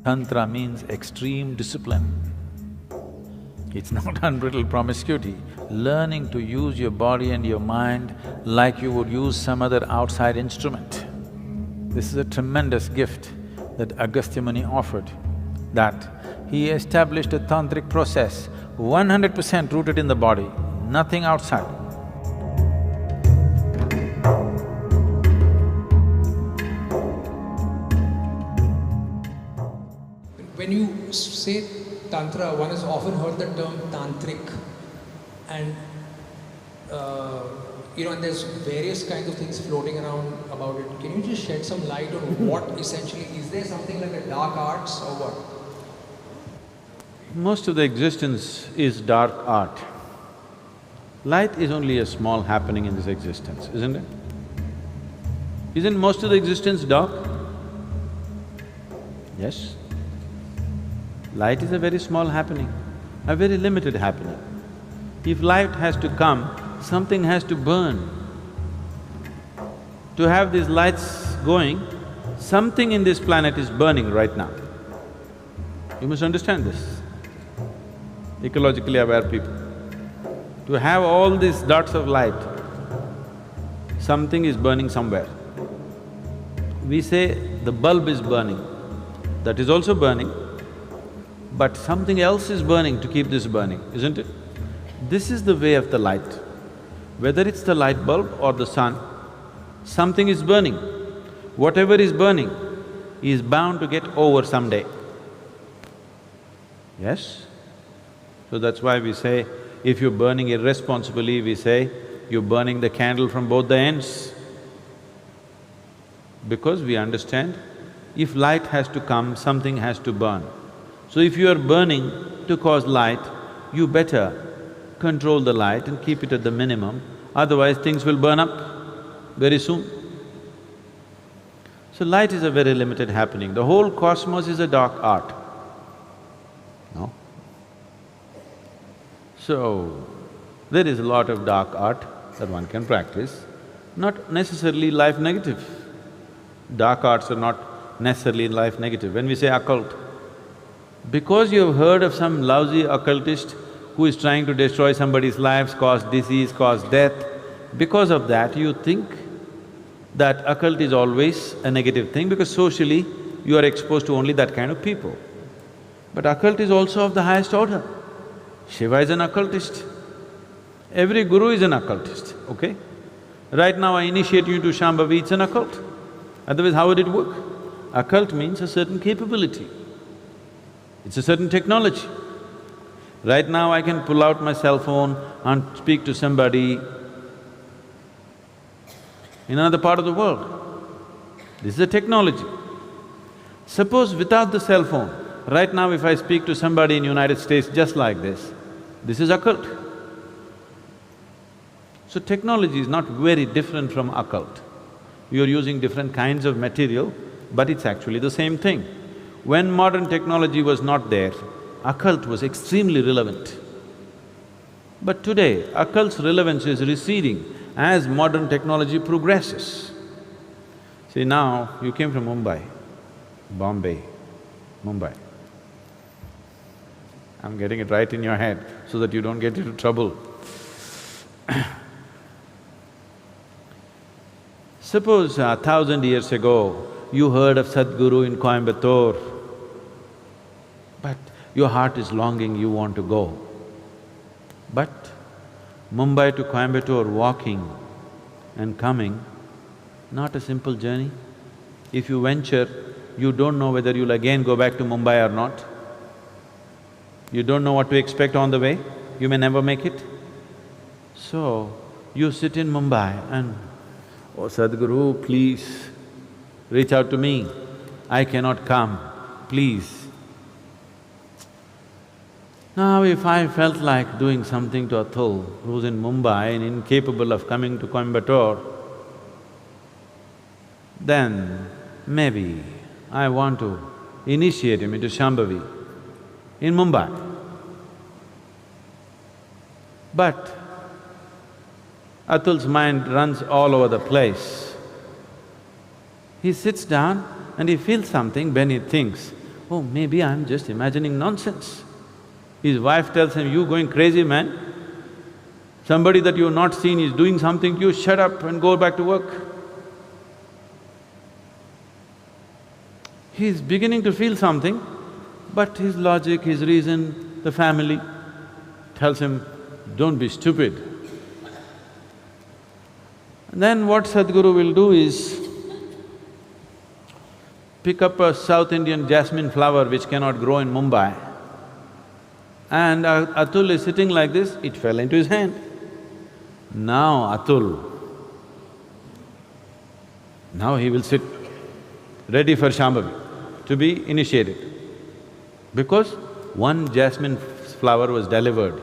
Tantra means extreme discipline. It's not unbridled promiscuity. Learning to use your body and your mind like you would use some other outside instrument. This is a tremendous gift that Agastya Muni offered, that he established a tantric process 100% rooted in the body, nothing outside. When you say Tantra, one has often heard the term tantric, and and there's various kinds of things floating around about it. Can you just shed some light on what essentially, is there something like a dark arts or what? Most of the existence is dark art. Light is only a small happening in this existence, isn't it? Isn't most of the existence dark? Yes. Light is a very small happening, a very limited happening. If light has to come, something has to burn. To have these lights going, something in this planet is burning right now. You must understand this, ecologically aware people. To have all these dots of light, something is burning somewhere. We say the bulb is burning, that is also burning, but something else is burning to keep this burning, isn't it? This is the way of the light. Whether it's the light bulb or the sun, something is burning. Whatever is burning is bound to get over someday. Yes? So that's why we say, if you're burning irresponsibly, we say, you're burning the candle from both the ends. Because we understand, if light has to come, something has to burn. So if you are burning to cause light, you better control the light and keep it at the minimum, otherwise things will burn up very soon. So light is a very limited happening. The whole cosmos is a dark art, no? So, there is a lot of dark art that one can practice, not necessarily life negative. Dark arts are not necessarily life negative. When we say occult, because you've heard of some lousy occultist who is trying to destroy somebody's lives, cause disease, cause death, because of that you think that occult is always a negative thing because socially you are exposed to only that kind of people. But occult is also of the highest order. Shiva is an occultist. Every guru is an occultist, okay? Right now I initiate you to Shambhavi, it's an occult. Otherwise, how would it work? Occult means a certain capability. It's a certain technology. Right now I can pull out my cell phone and speak to somebody in another part of the world. This is a technology. Suppose without the cell phone, right now if I speak to somebody in United States just like this is occult. So technology is not very different from occult. You're using different kinds of material, but it's actually the same thing. When modern technology was not there, occult was extremely relevant. But today, occult's relevance is receding as modern technology progresses. See, now you came from Mumbai, Bombay, Mumbai. I'm getting it right in your head so that you don't get into trouble. Suppose 1,000 years ago, you heard of Sadhguru in Coimbatore, but your heart is longing, you want to go. But Mumbai to Coimbatore walking and coming, not a simple journey. If you venture, you don't know whether you'll again go back to Mumbai or not. You don't know what to expect on the way, you may never make it. So, you sit in Mumbai and, oh Sadhguru, please reach out to me, I cannot come, please. Now if I felt like doing something to Atul, who's in Mumbai and incapable of coming to Coimbatore, then maybe I want to initiate him into Shambhavi in Mumbai. But Atul's mind runs all over the place. He sits down and he feels something, then he thinks, oh, maybe I'm just imagining nonsense. His wife tells him, you going crazy, man? Somebody that you've not seen is doing something, you shut up and go back to work. He's beginning to feel something, but his logic, his reason, the family tells him, don't be stupid. And then what Sadhguru will do is pick up a South Indian jasmine flower which cannot grow in Mumbai, and Atul is sitting like this, it fell into his hand. Now Atul, now he will sit ready for Shambhavi, to be initiated, because one jasmine flower was delivered.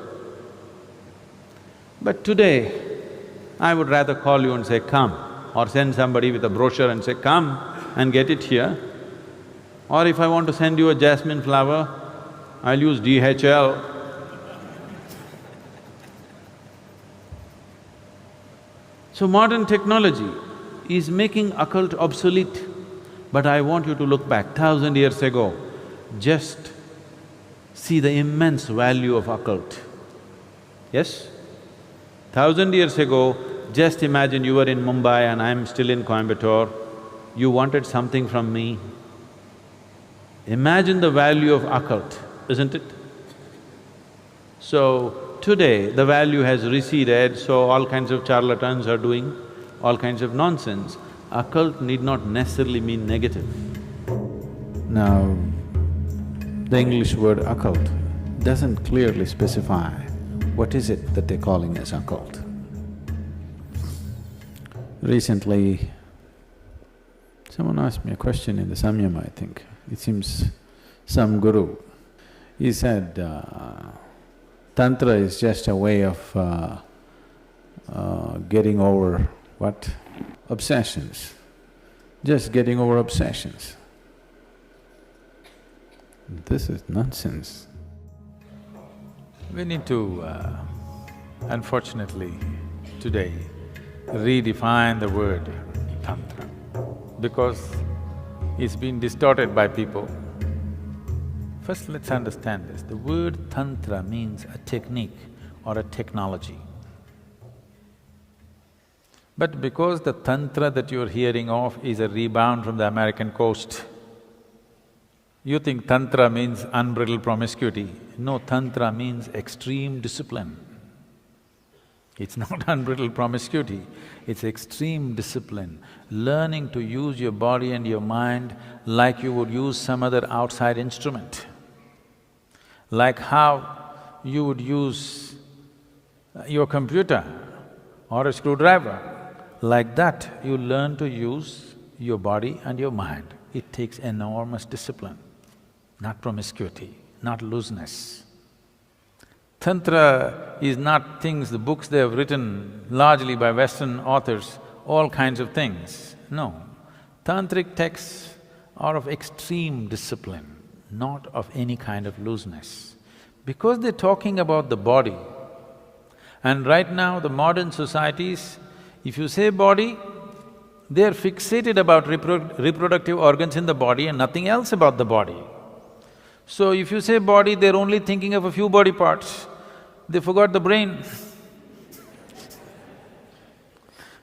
But today, I would rather call you and say, come, or send somebody with a brochure and say, come and get it here. Or if I want to send you a jasmine flower, I'll use DHL. So modern technology is making occult obsolete, but I want you to look back 1,000 years ago, just see the immense value of occult. Yes? 1,000 years ago, just imagine you were in Mumbai and I'm still in Coimbatore, you wanted something from me. Imagine the value of occult, isn't it? So, today the value has receded, so all kinds of charlatans are doing all kinds of nonsense. Occult need not necessarily mean negative. Now, the English word occult doesn't clearly specify what is it that they're calling as occult. Recently, someone asked me a question in the Samyama, I think. It seems some guru. He said, Tantra is just a way of getting over what? Obsessions. Just getting over obsessions. This is nonsense. We need to, unfortunately, today, redefine the word Tantra, because it's been distorted by people. First, let's understand this. The word Tantra means a technique or a technology. But because the Tantra that you're hearing of is a rebound from the American coast, you think Tantra means unbridled promiscuity. No, Tantra means extreme discipline. It's not unbridled promiscuity, it's extreme discipline. Learning to use your body and your mind like you would use some other outside instrument. Like how you would use your computer or a screwdriver. Like that, you learn to use your body and your mind. It takes enormous discipline, not promiscuity, not looseness. Tantra is not things, the books they have written largely by Western authors, all kinds of things. No, tantric texts are of extreme discipline, not of any kind of looseness. Because they're talking about the body, and right now the modern societies, if you say body, they're fixated about reproductive organs in the body and nothing else about the body. So if you say body, they're only thinking of a few body parts, they forgot the brain.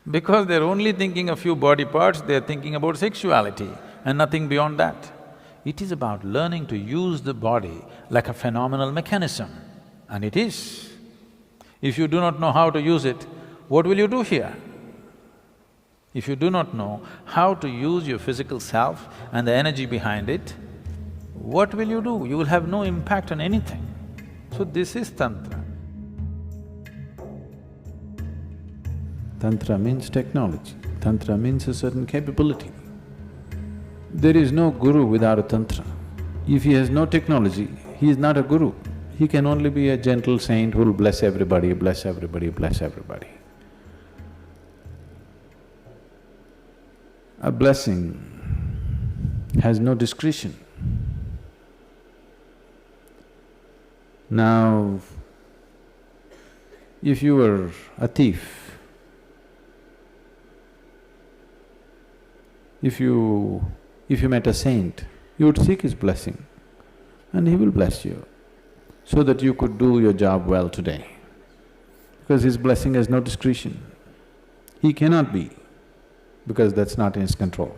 Because they're only thinking a few body parts, they're thinking about sexuality and nothing beyond that. It is about learning to use the body like a phenomenal mechanism, and it is. If you do not know how to use it, what will you do here? If you do not know how to use your physical self and the energy behind it, what will you do? You will have no impact on anything. So this is Tantra. Tantra means technology, Tantra means a certain capability. There is no guru without a Tantra. If he has no technology, he is not a guru. He can only be a gentle saint who will bless everybody, bless everybody, bless everybody. A blessing has no discretion. Now, if you were a thief, if you met a saint, you would seek his blessing. and He will bless you so that you could do your job well today. Because His blessing has no discretion. He cannot be, because that's not in His control.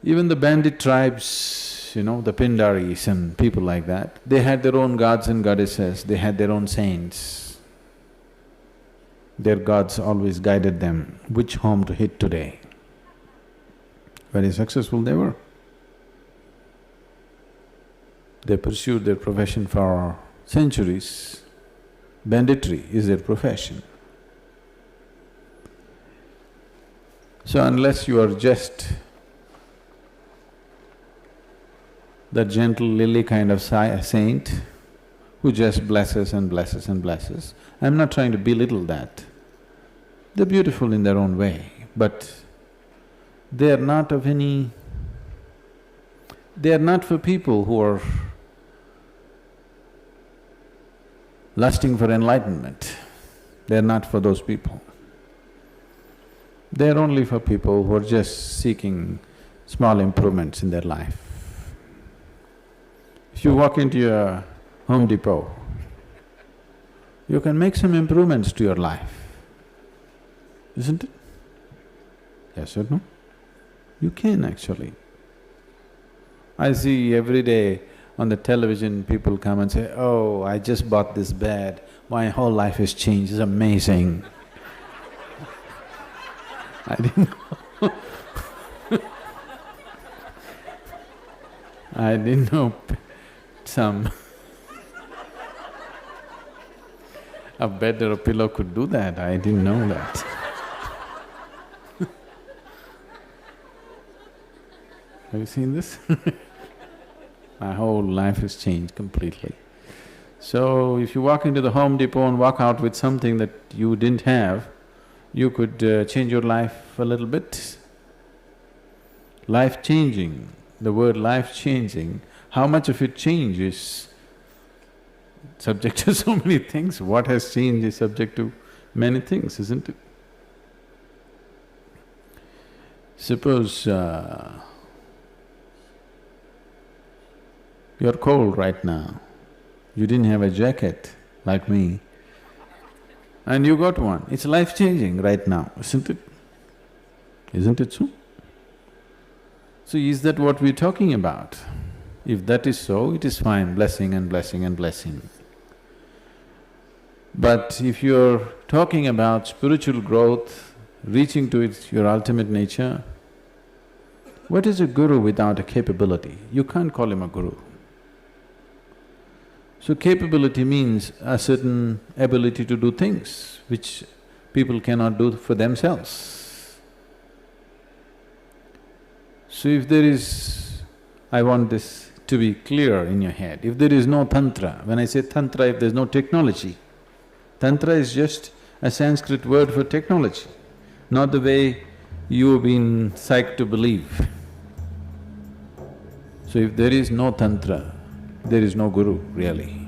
Even the bandit tribes, the Pindaris and people like that, they had their own gods and goddesses, they had their own saints. Their gods always guided them which home to hit today. Very successful they were. They pursued their profession for centuries. Banditry is their profession. So unless you are just that gentle lily kind of saint who just blesses and blesses and blesses, I'm not trying to belittle that. They're beautiful in their own way, but they are not of any… they are not for people who are lusting for enlightenment. They're not for those people. They're only for people who are just seeking small improvements in their life. If you walk into a Home Depot, you can make some improvements to your life, isn't it? Yes or no? You can actually. I see every day on the television people come and say, "Oh, I just bought this bed, my whole life has changed, it's amazing." I didn't know I didn't know a bed or a pillow could do that, I didn't know that. Have you seen this? My whole life has changed completely. So, if you walk into the Home Depot and walk out with something that you didn't have, you could change your life a little bit. Life-changing, the word life-changing, how much of it changes subject to so many things. What has changed is subject to many things, isn't it? Suppose you're cold right now, you didn't have a jacket like me, and you got one. It's life-changing right now, isn't it? Isn't it so? So is that what we're talking about? If that is so, it is fine, blessing and blessing and blessing. But if you're talking about spiritual growth, reaching to your ultimate nature, what is a guru without a capability? You can't call him a guru. So capability means a certain ability to do things which people cannot do for themselves. So if there is… I want this to be clear in your head, if there is no Tantra, when I say Tantra, if there's no technology, Tantra is just a Sanskrit word for technology, not the way you've been psyched to believe. So if there is no Tantra, there is no guru, really.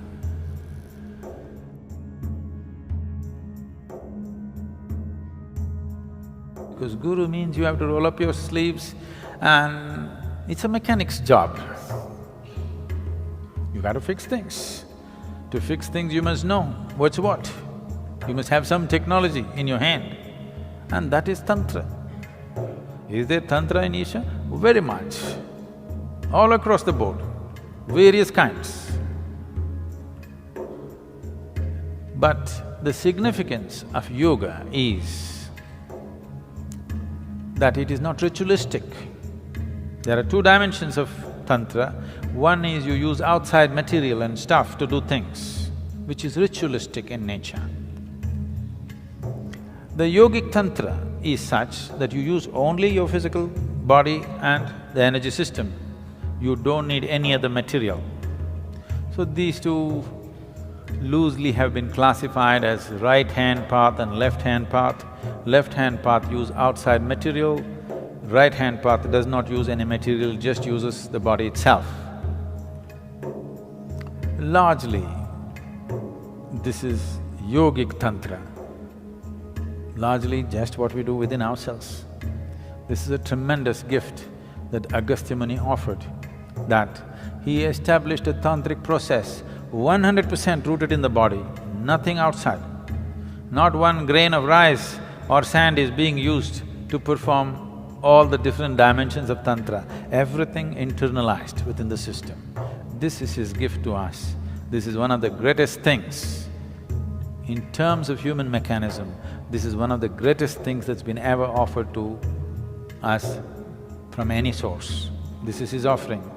Because guru means you have to roll up your sleeves and it's a mechanic's job. You got to fix things. To fix things you must know what's what. You must have some technology in your hand, and that is Tantra. Is there Tantra in Isha? Very much. All across the board, various kinds. But the significance of yoga is that it is not ritualistic. There are two dimensions of Tantra. One is you use outside material and stuff to do things, which is ritualistic in nature. The yogic Tantra is such that you use only your physical body and the energy system. You don't need any other material. So these two loosely have been classified as right-hand path and left-hand path. Left-hand path use outside material, right-hand path does not use any material, just uses the body itself. Largely, this is yogic Tantra, largely just what we do within ourselves. This is a tremendous gift that Agastya Muni offered. that he established a tantric process 100% rooted in the body, nothing outside. Not one grain of rice or sand is being used to perform all the different dimensions of Tantra, everything internalized within the system. This is his gift to us. This is one of the greatest things. In terms of human mechanism, this is one of the greatest things that's been ever offered to us from any source. This is his offering.